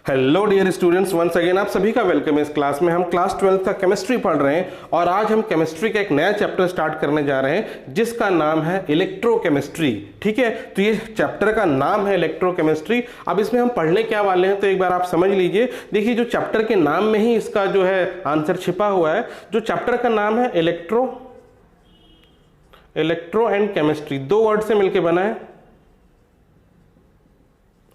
Hello dear students, once again आप सभी का वेलकम है। इस क्लास में हम क्लास 12 का केमिस्ट्री पढ़ रहे हैं और आज हम केमिस्ट्री का एक नया चैप्टर स्टार्ट करने जा रहे हैं जिसका नाम है इलेक्ट्रोकेमिस्ट्री। ठीक है, तो ये चैप्टर का नाम है इलेक्ट्रोकेमिस्ट्री। अब इसमें हम पढ़ने क्या वाले हैं तो एक बार आप समझ लीजिए। देखिए, जो चैप्टर के नाम में ही इसका जो है आंसर छिपा हुआ है। जो चैप्टर का नाम है इलेक्ट्रो एंड केमिस्ट्री, दो वर्ड से मिलकर बना है।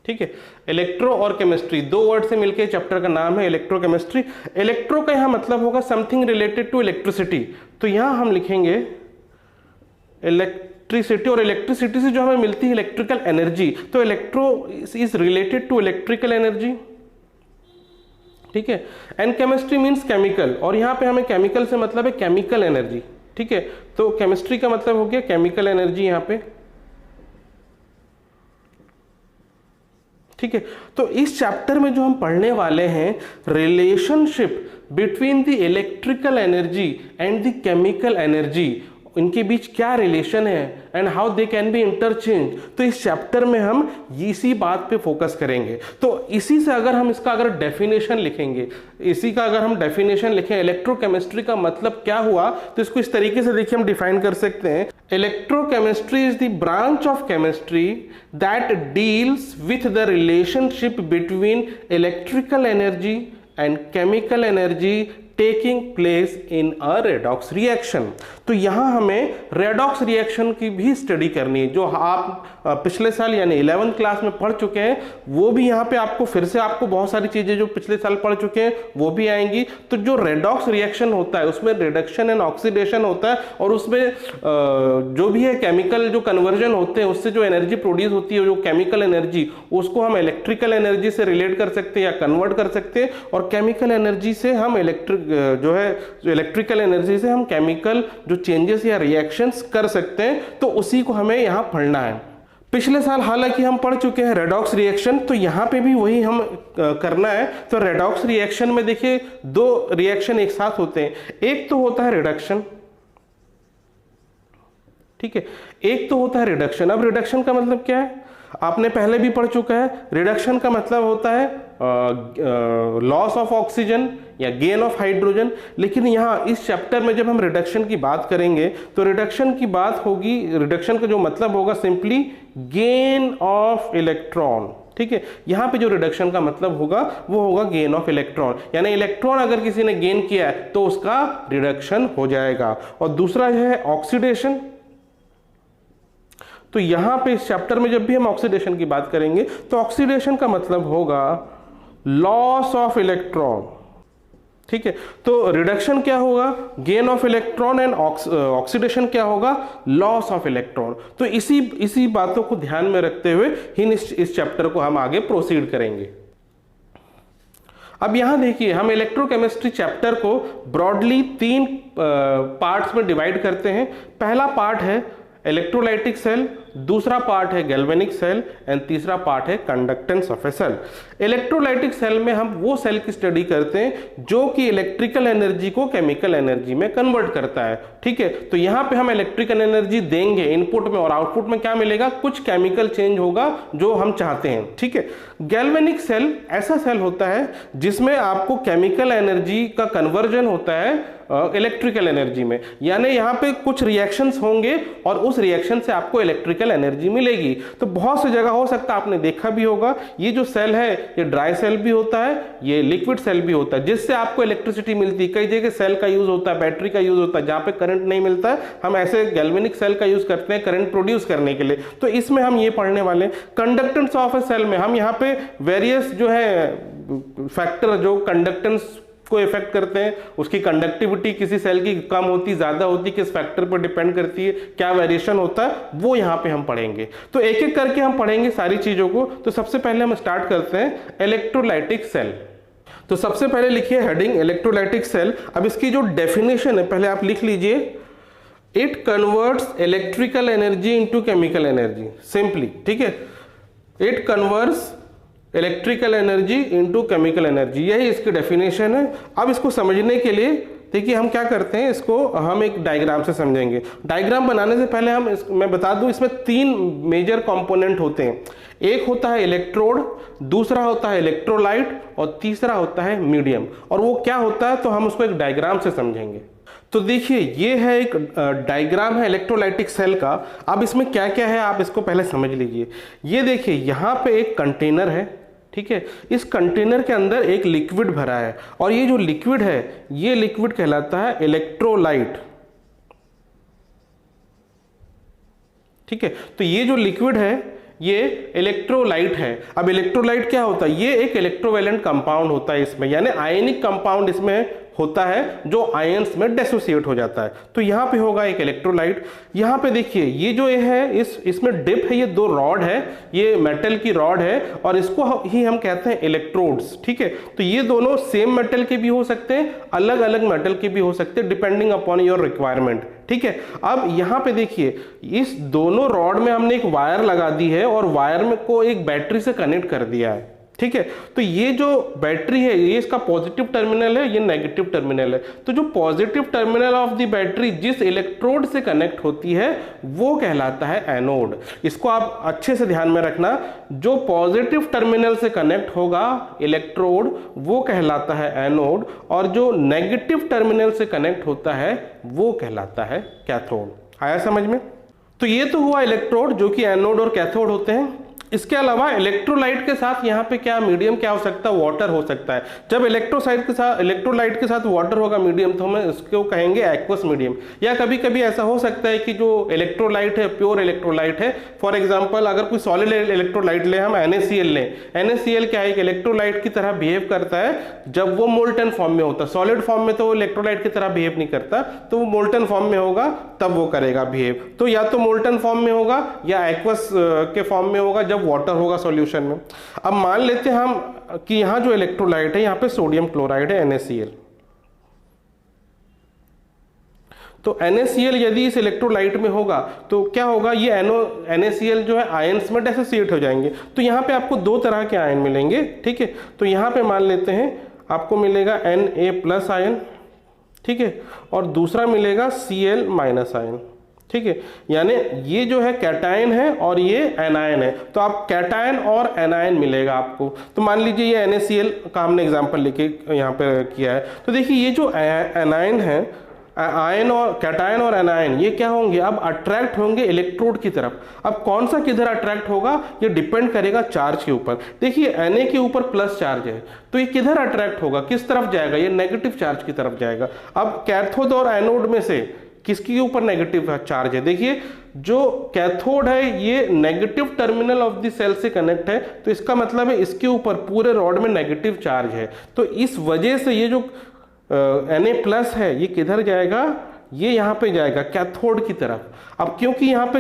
ठीक है, इलेक्ट्रो और केमिस्ट्री दो वर्ड से मिलकर चैप्टर का नाम है इलेक्ट्रोकेमिस्ट्री। इलेक्ट्रो का यहां मतलब होगा समथिंग रिलेटेड टू इलेक्ट्रिसिटी, तो यहां हम लिखेंगे इलेक्ट्रिसिटी। और इलेक्ट्रिसिटी से जो हमें मिलती है इलेक्ट्रिकल एनर्जी, तो electro is related to electrical energy. ठीक है, एंड केमिस्ट्री मींस केमिकल, और यहां पे हमें केमिकल से मतलब है केमिकल एनर्जी। ठीक है, तो केमिस्ट्री का मतलब हो गया केमिकल एनर्जी यहां पे। ठीक है, तो इस चैप्टर में जो हम पढ़ने वाले हैं relationship between the electrical energy and the chemical energy, इनके बीच क्या रिलेशन है and how they can be interchange, तो इस चैप्टर में हम इसी बात पे फोकस करेंगे। तो इसी से अगर हम इसका अगर डेफिनेशन लिखेंगे, इसी का अगर हम डेफिनेशन लिखें इलेक्ट्रोकेमिस्ट्री का मतलब क्या हुआ, तो इसको इस तरीके से देखिए हम डिफाइन कर सकते हैं। Electrochemistry is the branch of chemistry that deals with the relationship between electrical energy and chemical energy taking place in a redox reaction. तो यहां हमें रेडॉक्स रिएक्शन की भी स्टडी करनी है, जो आप पिछले साल यानी 11th क्लास में पढ़ चुके हैं। वो भी यहां पे आपको फिर से आपको बहुत सारी चीजें जो पिछले साल पढ़ चुके हैं वो भी आएंगी। तो जो रेडॉक्स रिएक्शन होता है उसमें रिडक्शन एंड ऑक्सीडेशन होता है, और उसमें जो भी है केमिकल जो कन्वर्जन होते हैं उससे जो एनर्जी प्रोड्यूस होती है, जो केमिकल एनर्जी, उसको हम इलेक्ट्रिकल एनर्जी से रिलेट कर सकते हैं या कन्वर्ट कर सकते हैं, और केमिकल एनर्जी से हम इलेक्ट्रिकल एनर्जी से हम केमिकल जो चेंजेस या रिएक्शंस कर सकते हैं। तो उसी को हमें यहां पढ़ना है। पिछले साल हालांकि हम पढ़ चुके हैं रेडॉक्स रिएक्शन, तो यहां पे भी वही हम करना है। तो रेडॉक्स रिएक्शन में देखिए दो रिएक्शन एक साथ होते हैं, एक तो होता है रिडक्शन। ठीक है, एक तो होता है रिडक्शन। अब रिडक्शन का मतलब क्या है आपने पहले भी पढ़ चुका है। रिडक्शन का मतलब होता है लॉस ऑफ ऑक्सीजन या गेन ऑफ हाइड्रोजन। लेकिन यहां इस चैप्टर में जब हम रिडक्शन की बात करेंगे तो रिडक्शन की बात होगी, रिडक्शन का जो मतलब होगा सिंपली गेन ऑफ इलेक्ट्रॉन। ठीक है, यहां पे जो रिडक्शन का मतलब होगा वो होगा गेन ऑफ इलेक्ट्रॉन, यानी इलेक्ट्रॉन अगर किसी ने गेन किया है तो उसका रिडक्शन हो जाएगा। और दूसरा है ऑक्सीडेशन। तो यहां पे इस चैप्टर में जब भी हम ऑक्सीडेशन की बात करेंगे तो ऑक्सीडेशन का मतलब होगा लॉस ऑफ इलेक्ट्रॉन। ठीक है, तो रिडक्शन क्या होगा gain of electron, and oxidation क्या होगा लॉस ऑफ इलेक्ट्रॉन। तो इसी बातों को ध्यान में रखते हुए ही इस चैप्टर को हम आगे प्रोसीड करेंगे। अब यहां देखिए हम इलेक्ट्रोकेमिस्ट्री चैप्टर को ब्रॉडली 3 पार्ट्स में डिवाइड करते हैं। पहला पार्ट है इलेक्ट्रोलाइटिक सेल, दूसरा पार्ट है गैल्वेनिक सेल, एंड तीसरा पार्ट है conductance of a cell. Electrolytic cell में हम वो सेल की स्टडी करते हैं जो कि इलेक्ट्रिकल एनर्जी को केमिकल एनर्जी में कन्वर्ट करता है। ठीक है, तो यहां पे हम इलेक्ट्रिकल एनर्जी देंगे इनपुट में, और आउटपुट में क्या मिलेगा, कुछ केमिकल चेंज होगा जो हम चाहते हैं। ठीक है, गैल्वेनिक सेल ऐसा सेल होता है जिसमें आपको केमिकल एनर्जी का कन्वर्जन होता है इलेक्ट्रिकल एनर्जी में, यानी यहां पे कुछ रिएक्शंस होंगे और उस रिएक्शन से आपको इलेक्ट्रिकल एनर्जी मिलेगी। तो बहुत सी जगह हो सकता है आपने देखा भी होगा, ये जो सेल है ये ड्राई सेल भी होता है, ये लिक्विड सेल भी होता है, जिससे आपको इलेक्ट्रिसिटी मिलती है। कई जगह सेल का यूज होता है, बैटरी का यूज होता है, जहां पे करंट नहीं मिलता है हम ऐसे गैल्वेनिक सेल का यूज करते हैं करंट प्रोड्यूस करने के लिए। तो इसमें हम ये पढ़ने वाले कंडक्टेंस ऑफ ए सेल में हम यहाँ पे वेरियस जो है फैक्टर जो कंडक्टेंस को इफेक्ट करते हैं, उसकी कंडक्टिविटी किसी सेल की कम होती ज्यादा होती किस फैक्टर पर डिपेंड करती है, क्या वेरिएशन होता है, वो यहां पे हम पढ़ेंगे। तो एक एक करके हम पढ़ेंगे सारी चीजों को। तो सबसे पहले हम स्टार्ट करते हैं इलेक्ट्रोलाइटिक सेल। तो सबसे पहले लिखिए हेडिंग इलेक्ट्रोलाइटिक सेल। अब इसकी जो डेफिनेशन है पहले आप लिख लीजिए, it converts electrical energy into chemical energy simply. ठीक है, it converts electrical energy into chemical energy, यही इसकी डेफिनेशन है। अब इसको समझने के लिए देखिए हम क्या करते हैं, इसको हम एक डायग्राम से समझेंगे। डायग्राम बनाने से पहले मैं बता दूं, इसमें 3 मेजर कंपोनेंट होते हैं। एक होता है इलेक्ट्रोड, दूसरा होता है इलेक्ट्रोलाइट और तीसरा होता है मीडियम। और वो क्या होता है तो हम उसको एक डायग्राम से समझेंगे। तो देखिए ये है एक डायग्राम है इलेक्ट्रोलाइटिक सेल का। अब इसमें क्या क्या है आप इसको पहले समझ लीजिए। ये देखिए यहाँ पे एक कंटेनर है, ठीक है। इस कंटेनर के अंदर एक लिक्विड भरा है और ये जो लिक्विड है ये लिक्विड कहलाता है इलेक्ट्रोलाइट, ठीक है। तो ये जो लिक्विड है ये इलेक्ट्रोलाइट है। अब इलेक्ट्रोलाइट क्या होता है, ये एक इलेक्ट्रोवैलेंट कंपाउंड होता है इसमें, यानी आयनिक कंपाउंड इसमें होता है जो आयंस में डिसोसिएट हो जाता है। तो यहाँ पे होगा एक इलेक्ट्रोलाइट। यहाँ पे देखिए ये जो ये है इसमें डिप है, ये 2 रॉड है, ये मेटल की रॉड है और इसको ही हम कहते हैं इलेक्ट्रोड्स, ठीक है। तो ये दोनों सेम मेटल के भी हो सकते हैं, अलग अलग मेटल के भी हो सकते हैं, डिपेंडिंग अपॉन योर रिक्वायरमेंट, ठीक है। अब यहाँ पे देखिए इस दोनों रॉड में हमने एक वायर लगा दी है और वायर में को एक बैटरी से कनेक्ट कर दिया है, ठीक है। तो ये जो बैटरी है ये इसका पॉजिटिव टर्मिनल है, ये नेगेटिव टर्मिनल है। तो जो positive terminal of the battery जिस इलेक्ट्रोड से कनेक्ट होती है वो कहलाता है एनोड। इसको आप अच्छे से ध्यान में रखना, जो पॉजिटिव टर्मिनल से कनेक्ट होगा इलेक्ट्रोड वो कहलाता है एनोड और जो नेगेटिव टर्मिनल से कनेक्ट होता है वो कहलाता है कैथोड। आया समझ में? तो ये तो हुआ इलेक्ट्रोड जो कि एनोड और कैथोड होते हैं। इसके अलावा इलेक्ट्रोलाइट के साथ यहाँ पे क्या मीडियम क्या हो सकता है, वाटर हो सकता है। जब इलेक्ट्रोलाइट के साथ वाटर होगा मीडियम तो हम इसको कहेंगे एक्वस मीडियम। या कभी कभी ऐसा हो सकता है कि जो इलेक्ट्रोलाइट है प्योर इलेक्ट्रोलाइट है, फॉर एग्जांपल अगर कोई सॉलिड इलेक्ट्रोलाइट ले, हम NaCl लें, NaCl क्या है, एक इलेक्ट्रोलाइट की तरह बिहेव करता है जब वो मोल्टन फॉर्म में होता है। सॉलिड फॉर्म में तो वो इलेक्ट्रोलाइट की तरह बिहेव नहीं करता, तो वो मोल्टन फॉर्म में होगा तब वो करेगा बिहेव। तो या तो मोल्टन फॉर्म में होगा या एक्वस के फॉर्म में होगा जब वाटर होगा सॉल्यूशन में। अब मान लेते हैं हम कि यहां जो इलेक्ट्रोलाइट है यहाँ पे सोडियम क्लोराइड है NaCl। तो NaCl यदि इस इलेक्ट्रोलाइट में होगा तो क्या होगा, ये NaCl जो है आयंस में डिसोसिएट हो जाएंगे। तो यहाँ पे आपको 2 तरह के आयन मिलेंगे, ठीक है। तो यहाँ पे मान लेते हैं आपको मिलेगा Na+ आयन, ठीक है, और दूसरा मिलेगा Cl- आयन, ठीक है। यानी ये जो है कैटायन है और ये एनायन है, तो आप कैटायन और एनायन मिलेगा आपको। तो मान लीजिए ये NaCl का हमने एग्जांपल लेके यहाँ पे किया है। तो देखिए ये जो एनायन है, आयन और कैटायन और एनायन ये क्या होंगे, अब अट्रैक्ट होंगे इलेक्ट्रोड की तरफ। अब कौन सा किधर अट्रैक्ट होगा ये डिपेंड करेगा चार्ज के ऊपर। देखिए Na के ऊपर प्लस चार्ज है तो ये किधर अट्रैक्ट होगा, किस तरफ जाएगा, ये नेगेटिव चार्ज की तरफ जाएगा। अब कैथोड और एनोड में से किसके ऊपर नेगेटिव चार्ज है, देखिए जो कैथोड है ये negative terminal of the cell से कनेक्ट है, तो इसका मतलब है इसके ऊपर पूरे रॉड में नेगेटिव चार्ज है। तो इस वजह से ये जो Na+ है ये किधर जाएगा, ये यहाँ पे जाएगा कैथोड की तरफ। अब क्योंकि यहाँ पे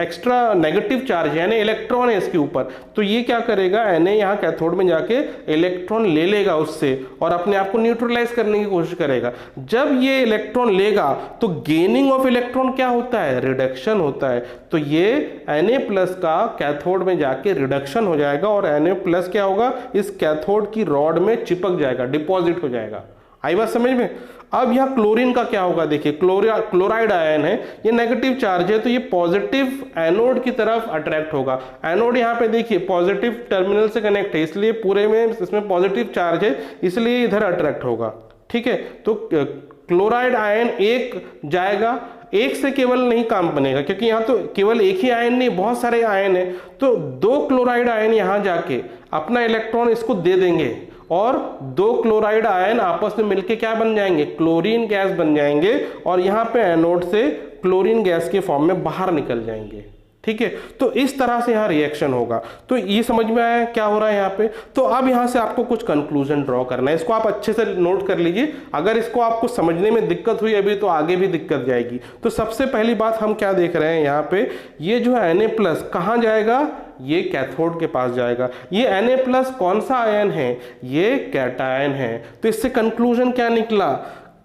एक्स्ट्रा नेगेटिव चार्ज है यानी इलेक्ट्रॉन है इसके ऊपर, तो ये क्या करेगा, Na यहाँ कैथोड में जाके इलेक्ट्रॉन ले लेगा उससे और अपने आप को न्यूट्रलाइज करने की कोशिश करेगा। जब ये इलेक्ट्रॉन लेगा तो गेनिंग ऑफ इलेक्ट्रॉन क्या होता है, रिडक्शन होता है। तो ये Na+ का कैथोड में जाके रिडक्शन हो जाएगा और Na+ क्या होगा, इस कैथोड की रॉड में चिपक जाएगा, डिपॉजिट हो जाएगा। आई बात समझ में? अब यहाँ क्लोरीन का क्या होगा, देखिए क्लोराइड आयन है, ये नेगेटिव चार्ज है तो ये पॉजिटिव एनोड की तरफ अट्रैक्ट होगा। एनोड यहाँ पे देखिए पॉजिटिव टर्मिनल से कनेक्ट है, इसलिए पूरे में इसमें पॉजिटिव चार्ज है, इसलिए इधर अट्रैक्ट होगा, ठीक है। तो क्लोराइड आयन एक जाएगा, एक से केवल नहीं काम बनेगा क्योंकि यहाँ तो केवल एक ही आयन नहीं बहुत सारे आयन है, तो 2 क्लोराइड आयन यहाँ जाके अपना इलेक्ट्रॉन इसको दे देंगे और 2 क्लोराइड आयन आपस में मिलके क्या बन जाएंगे, क्लोरीन गैस बन जाएंगे और यहाँ पे एनोड से क्लोरीन गैस के फॉर्म में बाहर निकल जाएंगे, ठीक है। तो इस तरह से यहाँ रिएक्शन होगा। तो ये समझ में आया क्या हो रहा है यहाँ पे। तो अब यहाँ से आपको कुछ कंक्लूजन ड्रॉ करना है, इसको आप अच्छे से नोट कर लीजिए। अगर इसको आपको समझने में दिक्कत हुई अभी तो आगे भी दिक्कत जाएगी। तो सबसे पहली बात हम क्या देख रहे हैं यहाँ पे, ये जो है Na+ कहाँ जाएगा, ये कैथोड के पास जाएगा। ये Na+ कौन सा आयन है, ये कैटायन है। तो इससे कंक्लूजन क्या निकला,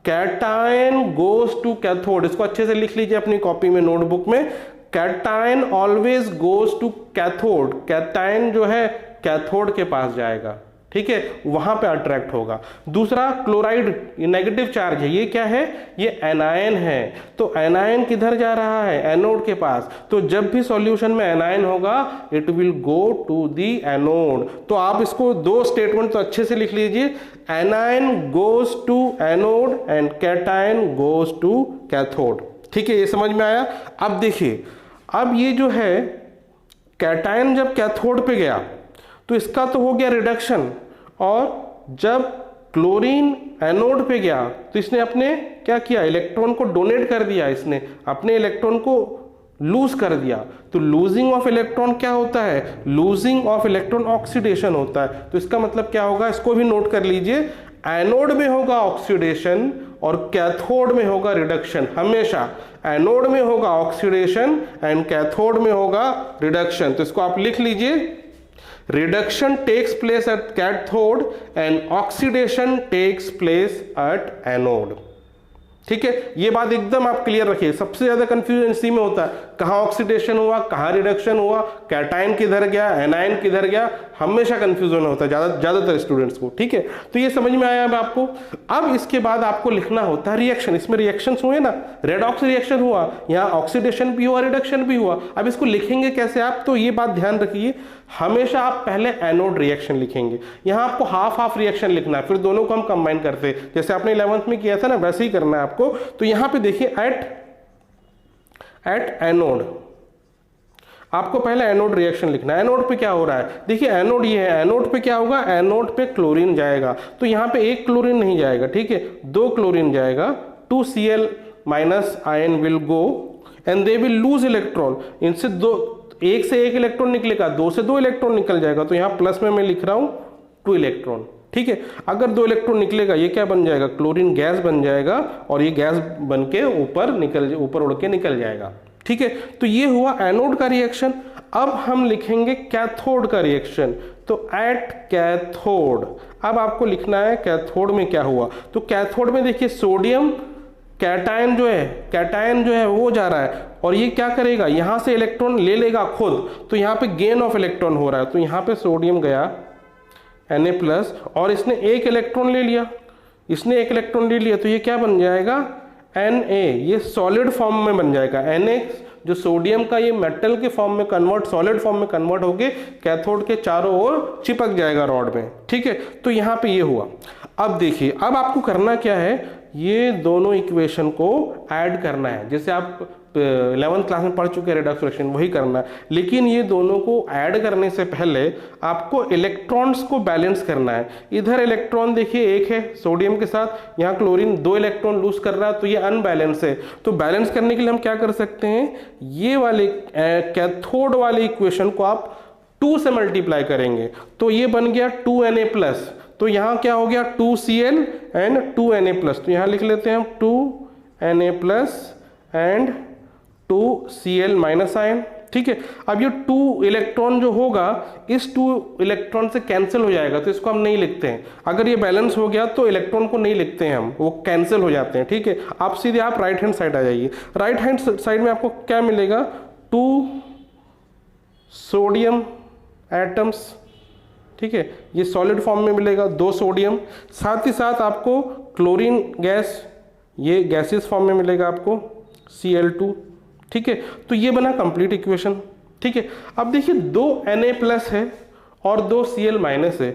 कैटायन गोज टू कैथोड। इसको अच्छे से लिख लीजिए अपनी कॉपी में, नोटबुक में, cation always goes to cathode. Cation जो है कैथोड के पास जाएगा, ठीक है, वहां पे अट्रैक्ट होगा। दूसरा क्लोराइड नेगेटिव चार्ज है, ये क्या है, ये एनायन है, तो एनायन किधर जा रहा है, एनोड के पास, तो जब भी सॉल्यूशन में एनायन होगा it will go to the anode. तो आप इसको दो स्टेटमेंट तो अच्छे से लिख लीजिए, anion goes to anode and cation goes to cathode. ठीक है, ये समझ में आया। अब देखिए, अब ये जो है कैटायन जब कैथोड पे गया तो इसका तो हो गया रिडक्शन, और जब क्लोरीन एनोड पे गया तो इसने अपने क्या किया, इलेक्ट्रॉन को डोनेट कर दिया, इसने अपने इलेक्ट्रॉन को लूज कर दिया। तो लूजिंग ऑफ इलेक्ट्रॉन क्या होता है, लूजिंग ऑफ इलेक्ट्रॉन ऑक्सीडेशन होता है। तो इसका मतलब क्या होगा, इसको भी नोट कर लीजिए, एनोड में होगा ऑक्सीडेशन और कैथोड में होगा रिडक्शन। हमेशा एनोड में होगा ऑक्सीडेशन एंड कैथोड में होगा रिडक्शन। तो इसको आप लिख लीजिए, reduction takes place at cathode and oxidation takes place at anode. ठीक है, ये बात एकदम आप क्लियर रखिए। सबसे ज्यादा कंफ्यूजन इसी में होता है, कहाँ ऑक्सीडेशन हुआ, कहाँ रिडक्शन हुआ, कैटायन किधर गया, एनायन किधर गया, हमेशा कंफ्यूजन होता है ज्यादातर स्टूडेंट्स को। ठीक है, तो ये समझ में आया अब आपको। अब इसके बाद आपको लिखना होता है रिएक्शन। इसमें रिएक्शंस हुए ना, रेडॉक्स रिएक्शन हुआ, यहाँ ऑक्सीडेशन भी हुआ, रिडक्शन भी हुआ। अब इसको लिखेंगे कैसे आप, तो ये बात ध्यान रखिए, हमेशा आप पहले एनोड रिएक्शन लिखेंगे। यहाँ आपको हाफ हाफ रिएक्शन लिखना है, फिर दोनों को हम कंबाइन करते हैं, जैसे आपने 11th में किया था ना, वैसे ही करना है आपको। तो यहाँ पे देखिए एट एनोड, आपको पहले एनोड रिएक्शन लिखना है। एनोड पे क्या हो रहा है, देखिए एनोड ये है, एनोड पे क्या होगा, एनोड पे क्लोरीन जाएगा। तो यहाँ पे एक क्लोरीन नहीं जाएगा, ठीक है, दो क्लोरीन जाएगा, 2Cl minus ion will go and they will lose electron. इनसे एक से एक इलेक्ट्रॉन निकलेगा, दो से दो इलेक्ट्रॉन निकल जाएगा। तो यहाँ प्लस में मैं लिख रहा हूं 2 इलेक्ट्रॉन। ठीक है, अगर 2 इलेक्ट्रॉन निकलेगा ये क्या बन जाएगा, क्लोरीन गैस बन जाएगा, और ये गैस बन के ऊपर उड़ के निकल जाएगा। ठीक है, तो ये हुआ एनोड का रिएक्शन। अब हम लिखेंगे कैथोड का रिएक्शन। तो एट कैथोड, अब आपको लिखना है कैथोड में क्या हुआ। तो कैथोड में देखिए सोडियम कैटायन जो है वो जा रहा है, और ये क्या करेगा, यहां से इलेक्ट्रॉन ले लेगा खुद। तो यहाँ पे गेन ऑफ इलेक्ट्रॉन हो रहा है। तो यहाँ पे सोडियम गया Na+, और इसने एक इलेक्ट्रॉन ले लिया, तो ये क्या बन जाएगा, Na। ये सॉलिड फॉर्म में बन जाएगा। Na जो सोडियम का ये मेटल के फॉर्म में सॉलिड फॉर्म में कन्वर्ट होके कैथोड के चारों ओर चिपक जाएगा रॉड में। ठीक है, तो यहाँ पे ये हुआ। अब देखिए, अब आपको करना क्या है, ये दोनों इक्वेशन को ऐड करना है। जैसे आप 11th क्लास में पढ़ चुके हैं रिडक्स रिएक्शन, वही करना है। लेकिन ये दोनों को ऐड करने से पहले आपको इलेक्ट्रॉन्स को बैलेंस करना है। इधर इलेक्ट्रॉन देखिए एक है सोडियम के साथ, यहाँ क्लोरीन 2 इलेक्ट्रॉन लूज कर रहा है, तो ये अनबैलेंस है। तो बैलेंस करने के लिए हम क्या कर सकते हैं, ये वाले कैथोड वाले इक्वेशन को आप 2 से मल्टीप्लाई करेंगे, तो ये बन गया 2Na+। तो यहाँ क्या हो गया, 2Cl एंड 2Na+। तो यहाँ लिख लेते हैं हम 2Na+ and 2Cl minus ion. ठीक है, अब ये 2 इलेक्ट्रॉन जो होगा इस 2 इलेक्ट्रॉन से कैंसिल हो जाएगा, तो इसको हम नहीं लिखते हैं। अगर ये बैलेंस हो गया तो इलेक्ट्रॉन को नहीं लिखते हैं हम, वो कैंसिल हो जाते हैं। ठीक है, आप सीधे आप राइट हैंड साइड आ जाइए। राइट हैंड साइड में आपको क्या मिलेगा, 2 सोडियम एटम्स। ठीक है, ये सॉलिड फॉर्म में मिलेगा, 2 सोडियम, साथ ही साथ आपको क्लोरीन गैस, ये गैसियस फॉर्म में मिलेगा आपको Cl2। ठीक है, तो ये बना कंप्लीट इक्वेशन। ठीक है, अब देखिए 2 Na+ है और 2 Cl- है,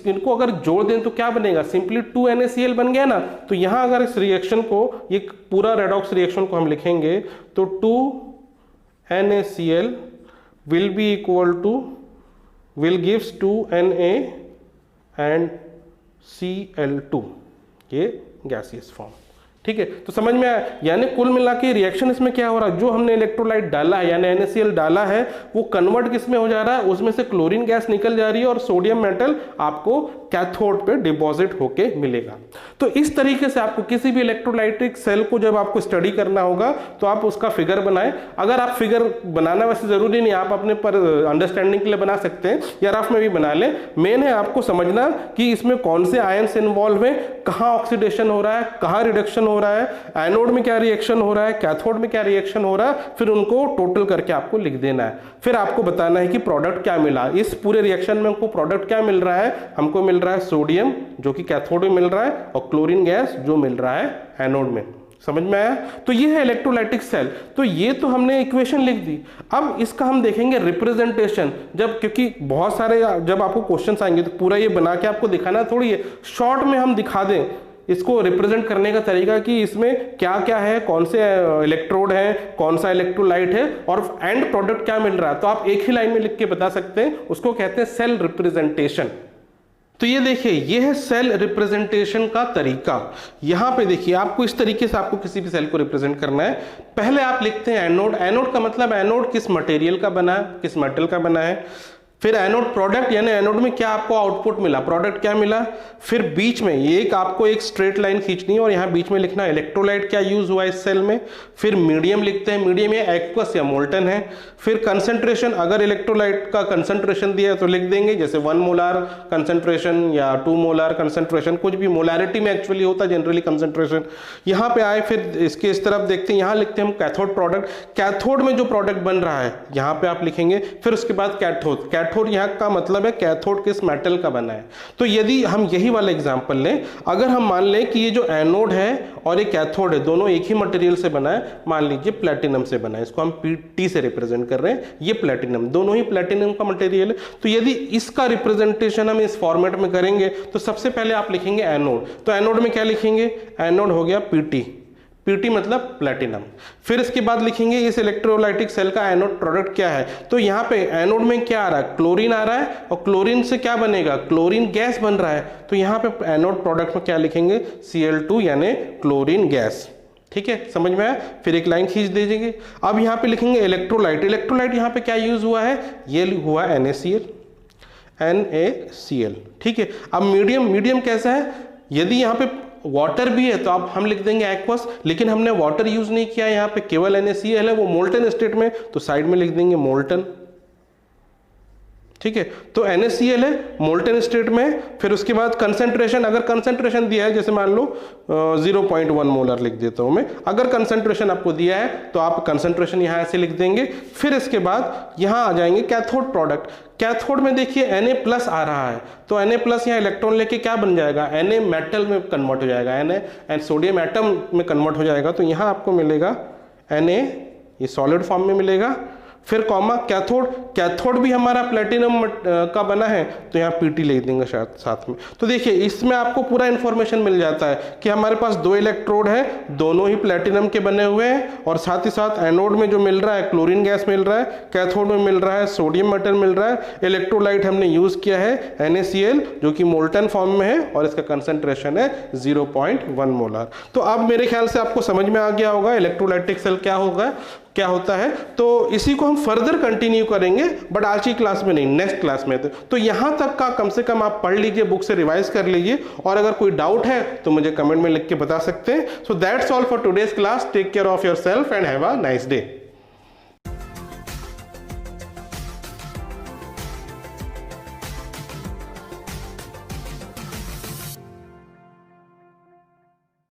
इनको अगर जोड़ दें तो क्या बनेगा, सिंपली 2 NaCl बन गया ना। तो यहाँ अगर इस रिएक्शन को, ये पूरा रेडॉक्स रिएक्शन को हम लिखेंगे तो 2 NaCl will be equal to will gives 2Na and Cl2, ये गैसियस फॉर्म। ठीक है, तो समझ में आया। यानी कुल मिला के रिएक्शन इसमें क्या हो रहा है, जो हमने इलेक्ट्रोलाइट डाला है यानी NaCl डाला है, वो कन्वर्ट किस में हो जा रहा है, उसमें से क्लोरीन गैस निकल जा रही है और सोडियम मेटल आपको कैथोड पे डिपॉजिट होके मिलेगा। तो इस तरीके से आपको किसी भी इलेक्ट्रोलाइटिक सेल को जब आपको स्टडी करना होगा तो आप उसका फिगर बनाएं। अगर आप फिगर बनाना वैसे जरूरी नहीं, आप अपने पर अंडरस्टैंडिंग के लिए बना सकते हैं या रफ में भी बना लें। मेन है आपको समझना कि इसमें कौन से आयन्स इन्वॉल्व है, कहाँ ऑक्सीडेशन हो रहा है, कहाँ रिडक्शन हो रहा है, एनोड में क्या रिएक्शन हो रहा है, कैथोड में क्या रिएक्शन हो रहा है, फिर उनको टोटल करके आपको लिख देना है। फिर आपको बताना है कि प्रोडक्ट क्या मिला, इस पूरे रिएक्शन में हमको प्रोडक्ट क्या मिल रहा है। हमको मिल रहा है सोडियम जो कि कैथोड में मिल रहा है और क्लोरीन गैस जो मिल रहा है एनोड में। समझ में आया? तो ये है इलेक्ट्रोलाइटिक सेल। तो ये तो हमने इक्वेशन लिख दी। अब इसका हम देखेंगे रिप्रेजेंटेशन, जब क्योंकि बहुत सारे जब आपको क्वेश्चंस आएंगे तो पूरा ये बना के आपको दिखाना थोड़ी है, शॉर्ट में हम दिखा दें इसको रिप्रेजेंट करने का तरीका कि इसमें क्या क्या है, कौन से इलेक्ट्रोड है, कौन सा इलेक्ट्रोलाइट है और एंड प्रोडक्ट क्या मिल रहा है। तो आप एक ही लाइन में लिख के बता सकते हैं, उसको कहते हैं सेल रिप्रेजेंटेशन। तो ये देखिए, ये है सेल रिप्रेजेंटेशन का तरीका। यहां पे देखिए, आपको इस तरीके से आपको किसी भी सेल को रिप्रेजेंट करना है। पहले आप लिखते हैं एनोड। एनोड का मतलब एनोड किस मटेरियल का बना है, किस मेटल का बना है। फिर एनोड प्रोडक्ट, यानी एनोड में क्या आपको आउटपुट मिला, प्रोडक्ट क्या मिला। फिर बीच में एक आपको एक स्ट्रेट लाइन खींचनी है और यहाँ बीच में लिखना इलेक्ट्रोलाइट क्या यूज हुआ इस सेल में। फिर मीडियम लिखते हैं, मीडियम ये एक्वस या मोल्टन है। फिर कंसंट्रेशन, अगर इलेक्ट्रोलाइट का कंसंट्रेशन दिया है तो लिख देंगे, जैसे 1 मोलार कंसंट्रेशन या 2 मोलार कंसंट्रेशन, कुछ भी मोलारिटी में एक्चुअली होता है जनरली कंसंट्रेशन। यहाँ पे आए, फिर इसके इस तरफ देखते हैं, यहाँ लिखते हैं हम कैथोड प्रोडक्ट। कैथोड में जो प्रोडक्ट बन रहा है यहाँ पे आप लिखेंगे। फिर उसके बाद कैथोड। कैथोड यहाँ का मतलब है कैथोड किस मेटल का बना है। तो यदि हम यही वाला एग्जांपल लें, अगर हम मान लें कि ये जो एनोड है और ये कैथोड है, दोनों एक ही मटेरियल से बना है, मान लीजिए प्लैटिनम से बना है, इसको हम Pt से रिप्रेजेंट कर रहे हैं, ये प्लैटिनम, दोनों ही प्लैटिनम का मटेरियल है। तो यदि इसका रिप्रेजेंटेशन हम इस फॉर्मेट में करेंगे तो सबसे पहले आप लिखेंगे एनोड। तो एनोड में क्या लिखेंगे, एनोड हो गया Pt, Pt मतलब प्लैटिनम। फिर इसके बाद लिखेंगे इस इलेक्ट्रोलाइटिक सेल का एनोड प्रोडक्ट क्या है। तो यहाँ पे एनोड में क्या आ रहा है, क्लोरीन आ रहा है और क्लोरीन से क्या बनेगा, क्लोरीन गैस बन रहा है। तो यहाँ पे एनोड प्रोडक्ट में क्या लिखेंगे, Cl2 यानी क्लोरीन गैस। ठीक है, समझ में आया। फिर एक लाइन खींच दीजिए। अब यहाँ पे लिखेंगे इलेक्ट्रोलाइट। इलेक्ट्रोलाइट यहाँ पे क्या यूज हुआ है, ये हुआ NaCl। ठीक है, अब मीडियम, मीडियम कैसा है, यदि यहाँ पे वाटर भी है तो आप हम लिख देंगे एक्वस, लेकिन हमने वाटर यूज नहीं किया, यहाँ पे केवल NaCl है, वो मोल्टन स्टेट में, तो साइड में लिख देंगे मोल्टन। ठीक है, तो NaCl है मोल्टन स्टेट में। फिर उसके बाद कंसंट्रेशन, अगर कंसंट्रेशन दिया है, जैसे मान लो 0.1 मोलर लिख देता हूं मैं, अगर कंसंट्रेशन आपको दिया है तो आप कंसंट्रेशन यहां ऐसे लिख देंगे। फिर इसके बाद यहां आ जाएंगे कैथोड प्रोडक्ट। कैथोड में देखिए Na+ आ रहा है, तो Na+ यहाँ इलेक्ट्रॉन लेके क्या बन जाएगा, Na मेटल में कन्वर्ट हो जाएगा, Na सोडियम एटम में कन्वर्ट हो जाएगा। तो यहाँ आपको मिलेगा Na, ये सॉलिड फॉर्म में मिलेगा। फिर कॉमा कैथोड, कैथोड भी हमारा प्लेटिनम का बना है, तो यहाँ Pt लिख देंगे साथ में। तो देखिए, इसमें आपको पूरा इंफॉर्मेशन मिल जाता है कि हमारे पास 2 इलेक्ट्रोड है, दोनों ही प्लेटिनम के बने हुए हैं, और साथ ही साथ एनोड में जो मिल रहा है क्लोरीन गैस मिल रहा है, कैथोड में मिल रहा है सोडियम मेटल मिल रहा है। इलेक्ट्रोलाइट हमने यूज किया है NaCl जो कि मोल्टन फॉर्म में है और इसका कंसंट्रेशन है 0.1 मोलर। तो अब मेरे ख्याल से आपको समझ में आ गया होगा इलेक्ट्रोलाइटिक सेल क्या होगा, क्या होता है। तो इसी को हम फर्दर कंटिन्यू करेंगे, बट आज की क्लास में नहीं, नेक्स्ट क्लास में। तो यहां तक का कम से कम आप पढ़ लीजिए, बुक से रिवाइज कर लीजिए, और अगर कोई डाउट है तो मुझे कमेंट में लिख के बता सकते हैं। So that's all for today's class. Take care of yourself and have a nice day.